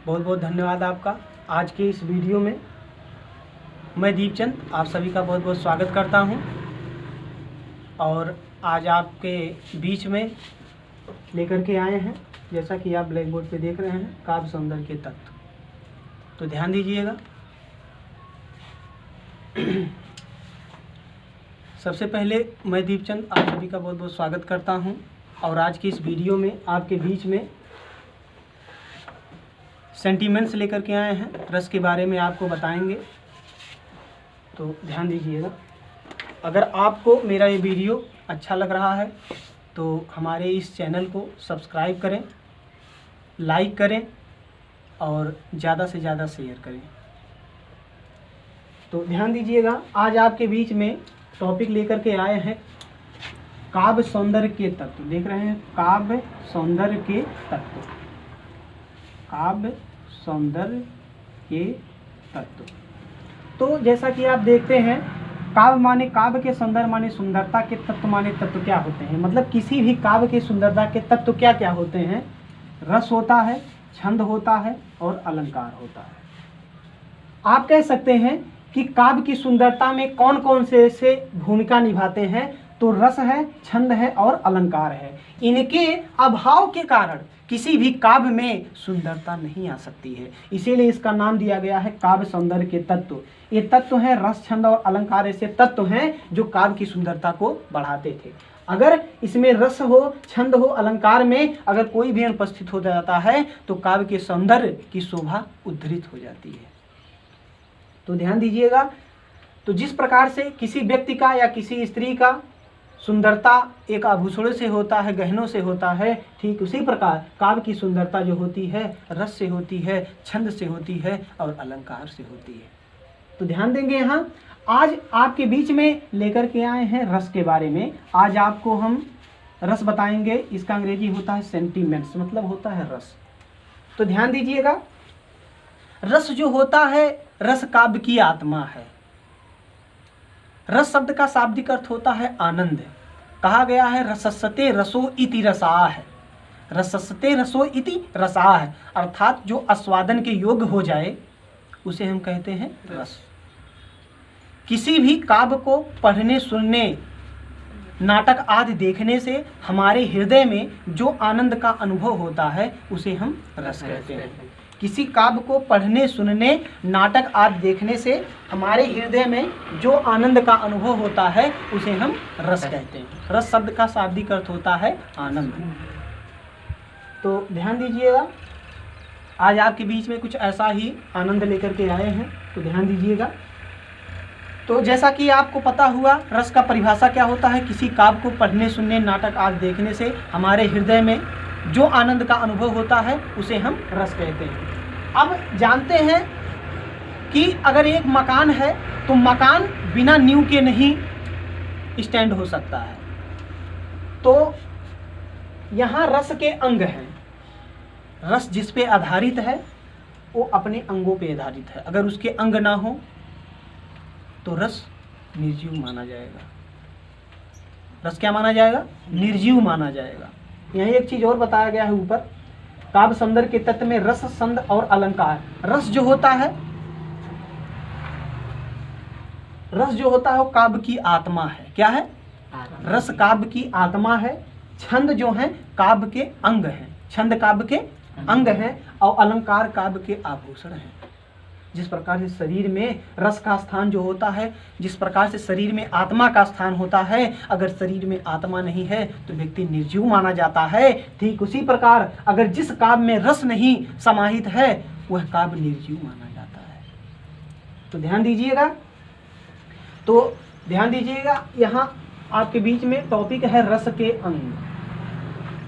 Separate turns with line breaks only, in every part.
बहुत बहुत धन्यवाद आपका। आज के इस वीडियो में मैं दीपचंद आप सभी का बहुत बहुत स्वागत करता हूं और आज आपके बीच में लेकर के आए हैं, जैसा कि आप ब्लैक बोर्ड पे देख रहे हैं, काव्य सौंदर्य के तत्व। तो ध्यान दीजिएगा। सबसे पहले मैं दीपचंद आप सभी का बहुत बहुत स्वागत करता हूं और आज की इस वीडियो में आपके बीच में सेंटीमेंट्स लेकर के आए हैं, रस के बारे में आपको बताएंगे। तो ध्यान दीजिएगा। अगर आपको मेरा ये वीडियो अच्छा लग रहा है तो हमारे इस चैनल को सब्सक्राइब करें, लाइक करें और ज़्यादा से ज़्यादा शेयर करें। तो ध्यान दीजिएगा, आज आपके बीच में टॉपिक लेकर के आए हैं काव्य सौंदर्य के तत्व। देख रहे हैं, काव्य सौंदर्य के तत्व, काव्य सौंदर्य के तत्व। तो जैसा कि आप देखते हैं, काव्य माने काव्य के सौंदर्य माने सुंदरता के तत्व माने तत्व क्या होते हैं। मतलब किसी भी काव्य के सुंदरता के तत्व क्या क्या होते हैं। रस होता है, छंद होता है और अलंकार होता है। आप कह सकते हैं कि काव्य की सुंदरता में कौन कौन से भूमिका निभाते हैं। तो रस है, छंद है और अलंकार है। इनके अभाव के कारण किसी भी काव्य में सुंदरता नहीं आ सकती है, इसीलिए इसका नाम दिया गया है काव्य सौंदर्य के तत्व। ये तत्व हैं रस, छंद और अलंकार, ऐसे तत्व हैं जो काव्य की सुंदरता को बढ़ाते थे। अगर इसमें रस हो, छंद हो, अलंकार में अगर कोई भी अनुपस्थित हो जाता है तो काव्य के सौंदर्य की शोभा उद्धृत हो जाती है। तो ध्यान दीजिएगा। तो जिस प्रकार से किसी व्यक्ति का या किसी स्त्री का सुंदरता एक आभूषणों से होता है, गहनों से होता है, ठीक उसी प्रकार काव्य की सुंदरता जो होती है रस से होती है, छंद से होती है और अलंकार से होती है। तो ध्यान देंगे। यहाँ आज आपके बीच में लेकर के आए हैं रस के बारे में। आज आपको हम रस बताएंगे। इसका अंग्रेजी होता है सेंटीमेंट्स, मतलब होता है रस। तो ध्यान दीजिएगा, रस जो होता है, रस काव्य की आत्मा है। रस शब्द का शाब्दिक अर्थ होता है आनंद। कहा गया है रसस्ते रसो इति रसाह, रसस्ते रसो इति रसाह, अर्थात जो आस्वादन के योग्य हो जाए उसे हम कहते हैं रस। किसी भी काव्य को पढ़ने, सुनने, नाटक आदि देखने से हमारे हृदय में जो आनंद का अनुभव होता है उसे हम रस कहते हैं। किसी काव्य को पढ़ने, सुनने, नाटक आदि देखने से हमारे हृदय में जो आनंद का अनुभव होता है उसे हम रस कहते हैं। रस शब्द का शाब्दिक अर्थ होता है आनंद। तो ध्यान दीजिएगा, आज आपके बीच में कुछ ऐसा ही आनंद लेकर के आए हैं। तो ध्यान दीजिएगा। तो जैसा कि आपको पता हुआ, रस का परिभाषा क्या होता है। किसी काव्य को पढ़ने, सुनने, नाटक आदि देखने से हमारे हृदय में जो आनंद का अनुभव होता है उसे हम रस कहते हैं। अब जानते हैं कि अगर एक मकान है तो मकान बिना नींव के नहीं स्टैंड हो सकता है। तो यहाँ रस के अंग हैं। रस जिस पे आधारित है वो अपने अंगों पे आधारित है। अगर उसके अंग ना हो तो रस निर्जीव माना जाएगा। रस क्या माना जाएगा? निर्जीव माना जाएगा। यहीं एक चीज और बताया गया है ऊपर, काव्य सौंदर्य के तत्व में रस, छंद और अलंकार। रस जो होता है, रस जो होता है वो काव्य की आत्मा है। क्या है? रस काव्य की आत्मा है। छंद जो है काव्य के अंग हैं, छंद काव्य के अंग हैं और अलंकार काव्य के आभूषण हैं। जिस प्रकार से शरीर में रस का स्थान जो होता है, जिस प्रकार से शरीर में आत्मा का स्थान होता है, अगर शरीर में आत्मा नहीं है तो व्यक्ति निर्जीव माना जाता है। ठीक उसी प्रकार अगर जिस काव्य में रस नहीं समाहित है वह काव्य निर्जीव माना जाता है। तो ध्यान दीजिएगा। तो ध्यान दीजिएगा, यहाँ आपके बीच में टॉपिक है रस के अंग।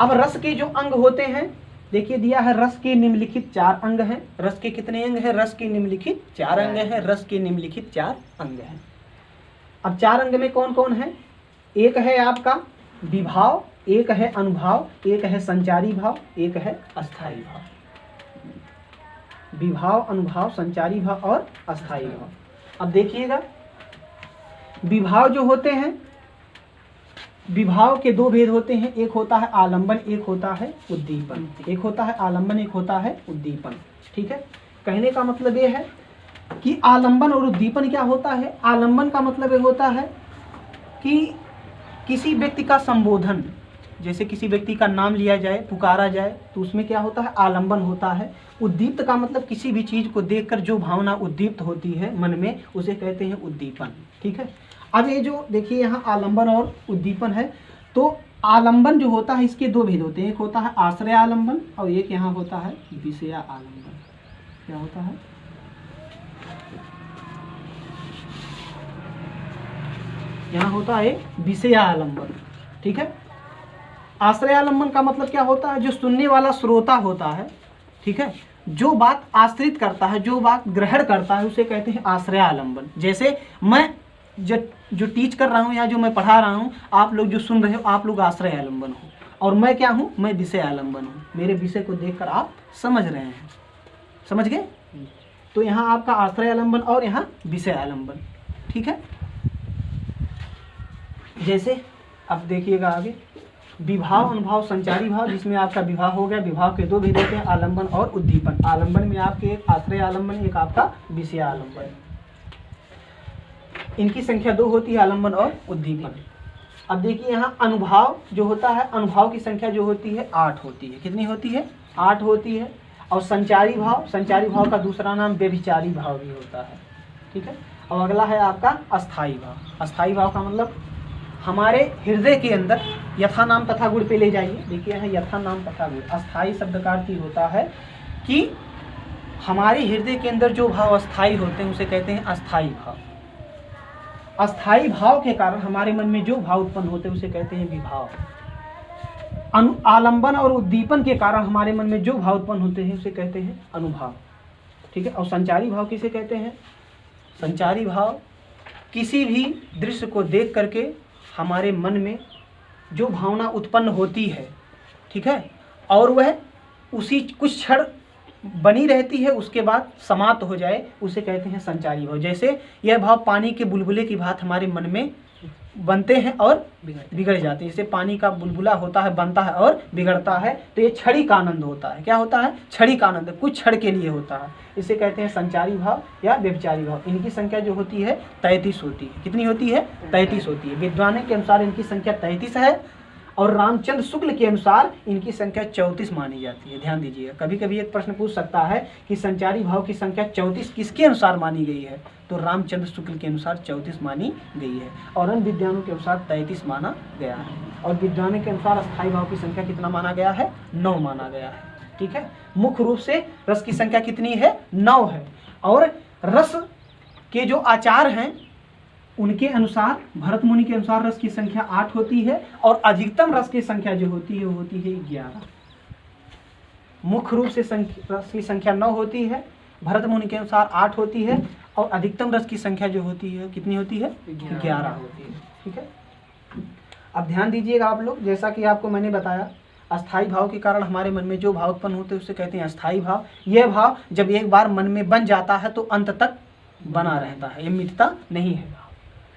अब रस के जो अंग होते हैं, देखिए दिया है रस के निम्नलिखित 4 अंग हैं। रस के कितने अंग हैं? रस के निम्नलिखित 4 अंग हैं। रस के निम्नलिखित 4 अंग हैं। अब 4 अंग में कौन कौन है? एक है आपका विभाव, एक है अनुभाव, एक है संचारी भाव, एक है अस्थाई भाव। विभाव, अनुभाव, संचारी भाव और अस्थाई भाव। अब देखिएगा, विभाव जो होते हैं विभाव के दो भेद होते हैं, एक होता है आलंबन, एक होता है उद्दीपन। एक होता है आलंबन, एक होता है उद्दीपन। ठीक है, कहने का मतलब ये है कि आलंबन और उद्दीपन क्या होता है। आलंबन का मतलब ये होता है कि किसी व्यक्ति का संबोधन, जैसे किसी व्यक्ति का नाम लिया जाए, पुकारा जाए, तो उसमें क्या होता है, आलंबन होता है। उद्दीप्त का मतलब किसी भी चीज़ को देखकर जो भावना उद्दीप्त होती है मन में, उसे कहते हैं उद्दीपन। ठीक है, अब ये जो देखिए यहाँ आलंबन और उद्दीपन है, तो आलंबन जो होता है इसके दो भेद होते हैं, एक होता है आश्रय आलंबन और एक यहाँ होता है विषय आलंबन। क्या होता है, यहाँ होता है विषय आलंबन। ठीक है, आश्रय आलंबन का मतलब क्या होता है, जो सुनने वाला श्रोता होता है, ठीक है, जो बात आश्रित करता है, जो बात ग्रहण करता है, उसे कहते हैं आश्रय आलंबन। जैसे मैं जो टीच कर रहा हूँ या जो मैं पढ़ा रहा हूँ, आप लोग जो सुन रहे हो, आप लोग आश्रय आलंबन हो, और मैं क्या हूँ, मैं विषय आलंबन हूँ। मेरे विषय को देखकर आप समझ रहे हैं, समझ गए। तो यहाँ आपका आश्रय आलंबन और यहाँ विषय आलंबन। ठीक है, जैसे अब देखिएगा आगे, विभाव, अनुभाव, संचारी भाव, जिसमें आपका विभाव हो गया। विभाव के दो भेद होते हैं, आलंबन और उद्दीपन। आलंबन में आपके एक आश्रय आलंबन, एक आपका विषय आलंबन। इनकी संख्या दो होती है, आलंबन और उद्दीपन। अब देखिए यहाँ अनुभाव जो होता है, अनुभाव की संख्या जो होती है 8 होती है। कितनी होती है, 8 होती है। और संचारी भाव, संचारी भाव का दूसरा नाम व्यभिचारी भाव भी होता है। ठीक है, और अगला है आपका अस्थाई भाव। अस्थाई भाव का मतलब हमारे हृदय के अंदर, यथा नाम तथा गुण पे ले जाइए, देखिए यहाँ यथा नाम तथा गुण। अस्थाई शब्द का अर्थ होता है कि हमारे हृदय के अंदर जो भाव अस्थाई होते हैं उसे कहते हैं अस्थाई भाव। अस्थाई भाव के कारण हमारे मन में जो भाव उत्पन्न होते हैं उसे कहते हैं विभाव। आलंबन और उद्दीपन के कारण हमारे मन में जो भाव उत्पन्न होते हैं उसे कहते हैं अनुभाव। ठीक है, और संचारी भाव किसे कहते हैं, संचारी भाव किसी भी दृश्य को देख करके हमारे मन में जो भावना उत्पन्न होती है, ठीक है, और वह उसी कुछ क्षण बनी रहती है, उसके बाद समाप्त हो जाए, उसे कहते हैं संचारी भाव। जैसे यह भाव पानी के बुलबुले की बात हमारे मन में बनते हैं और बिगड़ जाते हैं। जैसे पानी का बुलबुला होता है, बनता है और बिगड़ता है, तो ये क्षणिक आनंद होता है। क्या होता है, क्षणिक आनंद, कुछ क्षण के लिए होता है। इसे कहते हैं संचारी भाव या व्यभिचारी भाव। इनकी संख्या जो होती है 33 होती है। कितनी होती है, 33 होती है। विद्वानों के अनुसार इनकी संख्या 33 है और रामचंद्र शुक्ल के अनुसार इनकी संख्या 34 मानी जाती है। ध्यान दीजिएगा, कभी कभी एक प्रश्न पूछ सकता है कि संचारी भाव की संख्या 34 किसके अनुसार मानी गई है, तो रामचंद्र शुक्ल के अनुसार 34 मानी गई है, और अन्य विद्वानों के अनुसार 33 माना गया है। और विद्वानों के अनुसार अस्थायी भाव की संख्या कितना माना गया है, 9 माना गया है। ठीक है, मुख्य रूप से रस की संख्या कितनी है, 9 है। और रस के जो आचार हैं उनके अनुसार, भरत मुनि के अनुसार रस की संख्या 8 होती है, और अधिकतम रस की संख्या जो होती है वो होती है 11। मुख्य रूप से रस की संख्या 9 होती है, भरत मुनि के अनुसार 8 होती है, और अधिकतम रस की संख्या जो होती है कितनी होती है, 11 होती है। ठीक है, अब ध्यान दीजिएगा आप लोग, जैसा कि आपको मैंने बताया, अस्थाई भाव के कारण हमारे मन में जो भाव उत्पन्न होते हैं उसे कहते हैं अस्थाई भाव। यह भाव जब एक बार मन में बन जाता है तो अंत तक बना रहता है, ये मिटता नहीं है।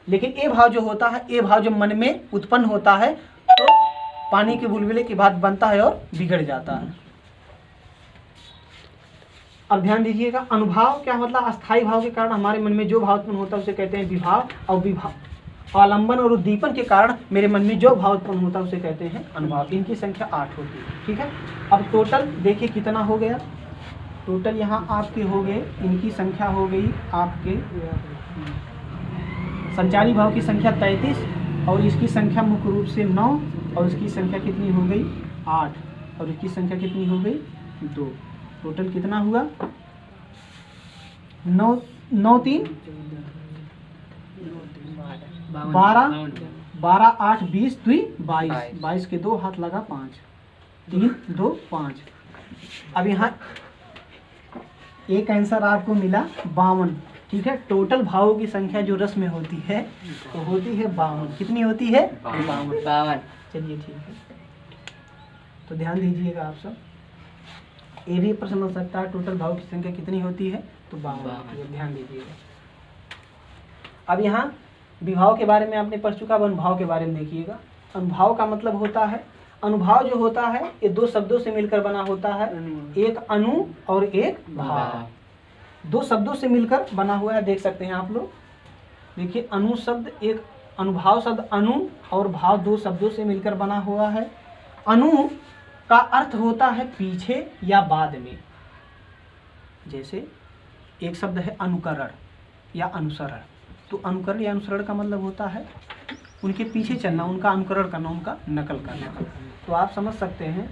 लेकिन ये भाव जो होता है, ये भाव जब मन में उत्पन्न होता है तो पानी के बुलबुले की बात बनता है और बिगड़ जाता है। अब ध्यान दीजिएगा, अनुभाव क्या मतलब, अस्थाई भाव के कारण हमारे मन में जो भाव उत्पन्न होता है उसे कहते हैं विभाव, और विभाव आलंबन और उद्दीपन के कारण मेरे मन में जो भाव उत्पन्न होता है उसे कहते हैं अनुभाव। इनकी संख्या 8 होती है। ठीक है, अब टोटल देखिए कितना हो गया, टोटल यहाँ आपके हो गए, इनकी संख्या हो गई आपके, संचारी भाव की संख्या 33, और इसकी संख्या मुख्य रूप से 9, और इसकी संख्या कितनी हो गई 8, और इसकी संख्या कितनी हो गई 2। टोटल कितना हुआ, 9 9 3 12 12 8 20 2 22, 22 के 2 हाथ लगा 5, 3 2 5। अब यहाँ एक आंसर आपको मिला 52। ठीक है, टोटल भावों की संख्या जो रस में होती है वो होती है 52। कितनी होती है, 52। चलिए ठीक है, तो ध्यान दीजिएगा आप सब, ये भी प्रश्न हो सकता है टोटल भाव की संख्या कितनी होती है, तो 52। ध्यान दीजिएगा। अब यहाँ विभाव के बारे में आपने पढ़ चुका, अब अनुभाव के बारे में देखिएगा। अनुभाव का मतलब होता है, अनुभाव जो होता है ये दो शब्दों से मिलकर बना होता है, एक अनु और एक भाव। दो शब्दों से मिलकर बना हुआ है, देख सकते हैं आप लोग। देखिए अनु शब्द एक, अनुभाव शब्द अनु और भाव दो शब्दों से मिलकर बना हुआ है। अनु का अर्थ होता है पीछे या बाद में। जैसे एक शब्द है अनुकरण या अनुसरण, तो अनुकरण या अनुसरण का मतलब होता है उनके पीछे चलना, उनका अनुकरण करना, उनका नकल करना। तो आप समझ सकते हैं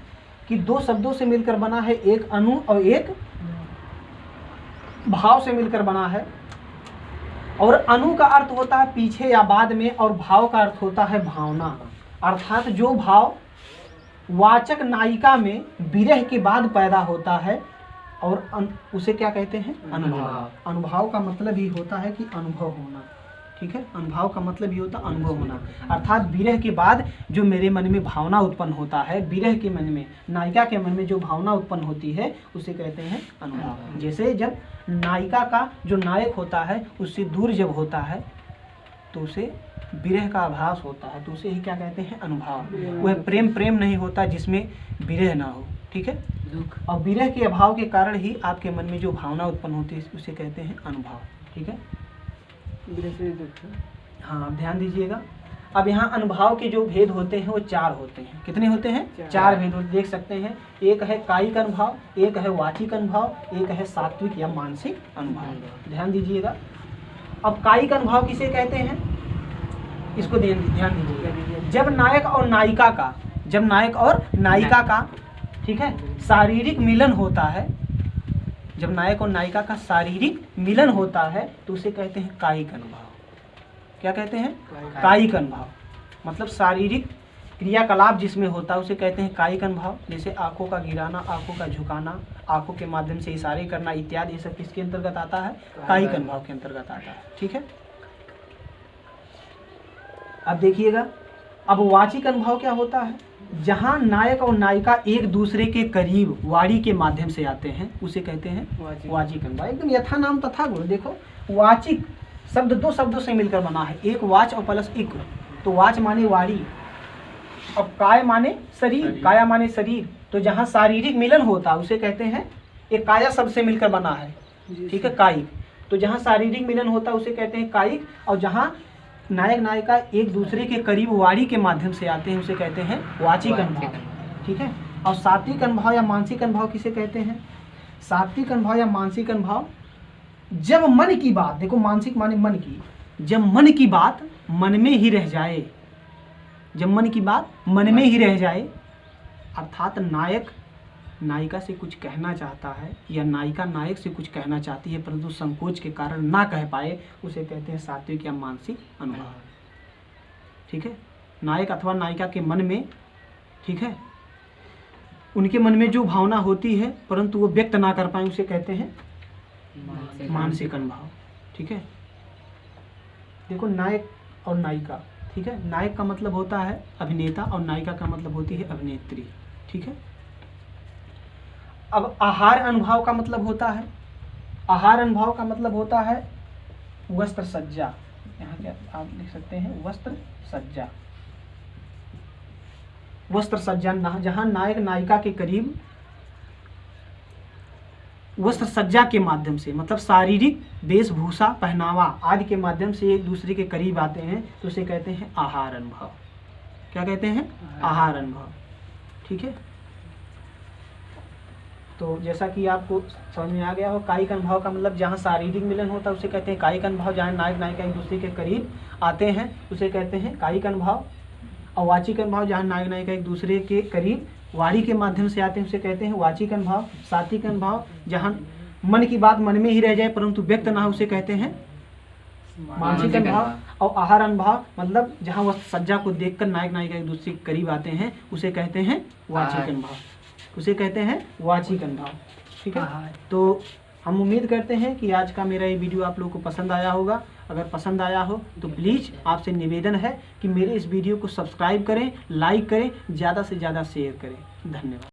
कि दो शब्दों से मिलकर बना है, एक अनु और एक भाव से मिलकर बना है। और अनु का अर्थ होता है पीछे या बाद में, और भाव का अर्थ होता है भावना, अर्थात जो भाव वाचक नायिका में विरह के बाद पैदा होता है, और उसे क्या कहते हैं? अनुभव। अनुभव का मतलब ही होता है कि अनुभव होना, ठीक है। अनुभव का मतलब ये होता है अनुभव होना, अर्थात विरह के बाद जो मेरे मन में भावना उत्पन्न होता है, विरह के मन में, नायिका के मन में जो भावना उत्पन्न होती है उसे कहते हैं अनुभव। जैसे जब नायिका का जो नायक होता है उससे दूर जब होता है तो उसे विरह का आभास होता है, तो उसे ही क्या कहते हैं? अनुभव। वह प्रेम नहीं होता जिसमें विरह ना हो, ठीक है। और विरह के अभाव के कारण ही आपके मन में जो भावना उत्पन्न होती है उसे कहते हैं अनुभव, ठीक है। हाँ, अब ध्यान दीजिएगा। अब यहाँ अनुभाव के जो भेद होते हैं वो चार होते हैं। कितने होते हैं? चार भेद होते, देख सकते हैं। एक है कायिक अनुभाव, एक है वाचिक अनुभाव, एक है सात्विक या मानसिक अनुभाव। ध्यान दीजिएगा। अब कायिक अनुभाव किसे कहते हैं, इसको ध्यान दीजिएगा। जब नायक और नायिका का ठीक है शारीरिक मिलन होता है, जब नायक और नायिका का शारीरिक मिलन होता है तो उसे कहते हैं कायिक अनुभाव। क्या कहते हैं? कायिक अनुभाव। मतलब शारीरिक क्रियाकलाप जिसमें होता है उसे कहते हैं कायिक अनुभाव। जैसे आंखों का गिराना, आंखों का झुकाना, आंखों के माध्यम से इशारे करना इत्यादि, ये सब किसके अंतर्गत आता है? कायिक अनुभाव के अंतर्गत आता है, ठीक है। अब देखिएगा, अब वाचिक अनुभाव क्या होता है? जहाँ नायक और नायिका एक दूसरे के करीब वाणी के माध्यम से आते हैं उसे कहते हैं वाचिक अनुभाव। एकदम यथा नाम तथा गुण। देखो, वाचिक शब्द दो शब्दों से मिलकर बना है, एक वाच और प्लस इक। तो वाच माने वाणी, और काय माने शरीर, काया माने शरीर। तो जहाँ शारीरिक मिलन होता है उसे कहते हैं, एक काया शब्द से मिलकर बना है, ठीक है, कायिक। तो जहाँ शारीरिक मिलन होता है उसे कहते हैं कायिक, और जहाँ नायक नायिका एक दूसरे के करीब वाणी के माध्यम से आते हैं उसे कहते हैं वाचिक अनुभाव, ठीक है। और सात्विक अनुभाव या मानसिक अनुभाव किसे कहते हैं? सात्विक अनुभाव या मानसिक अनुभाव, जब मन की बात, देखो मानसिक माने मन की, जब मन की बात मन में ही रह जाए, जब मन की बात मन में ही रह जाए, अर्थात नायक नायिका से कुछ कहना चाहता है या नायिका नायक से कुछ कहना चाहती है परंतु संकोच के कारण ना कह पाए, उसे कहते हैं सात्विक या मानसिक अनुभाव, ठीक है। नायक अथवा नायिका के मन में, ठीक है, उनके मन में जो भावना होती है परंतु वो व्यक्त ना कर पाए उसे कहते हैं मानसिक अनुभाव, ठीक है। देखो, नायक और नायिका, ठीक है, नायक का मतलब होता है अभिनेता और नायिका का मतलब होती है अभिनेत्री, ठीक है। अब आहार अनुभाव का मतलब होता है, आहार अनुभाव का मतलब होता है वस्त्र सज्जा। यहाँ क्या आप लिख सकते हैं? वस्त्र सज्जा। वस्त्र सज्जा, जहाँ नायक नायिका के करीब वस्त्र सज्जा के माध्यम से, मतलब शारीरिक वेशभूषा पहनावा आदि के माध्यम से एक दूसरे के करीब आते हैं तो उसे कहते हैं आहार अनुभव। क्या कहते हैं? आहार अनुभव, ठीक है। तो जैसा कि आपको समझ में आ गया हो, कायिक अनुभाव का मतलब जहाँ शारीरिक मिलन होता है उसे कहते हैं कायिक अनुभाव, जहाँ नायक नायिका एक दूसरे के करीब आते हैं उसे कहते हैं कायिक अनुभाव। और वाचिक अनुभाव, जहाँ नायक नायिका एक दूसरे के करीब वाणी के माध्यम से आते हैं उसे कहते हैं वाचिक अनुभाव। सात्विक अनुभाव, जहाँ मन की बात मन में ही रह जाए परंतु व्यक्त ना हो उसे कहते हैं मानसिक अनुभाव। और आहार अनुभाव मतलब जहाँ वह सज्जा को देखकर नायक नायिका एक दूसरे के करीब आते हैं उसे कहते हैं वाचिक अनुभाव, उसे कहते हैं वाचिक अनुभाव, ठीक है। तो हम उम्मीद करते हैं कि आज का मेरा ये वीडियो आप लोगों को पसंद आया होगा। अगर पसंद आया हो तो प्लीज़ आपसे निवेदन है कि मेरे इस वीडियो को सब्सक्राइब करें, लाइक करें, ज़्यादा से ज़्यादा शेयर करें। धन्यवाद।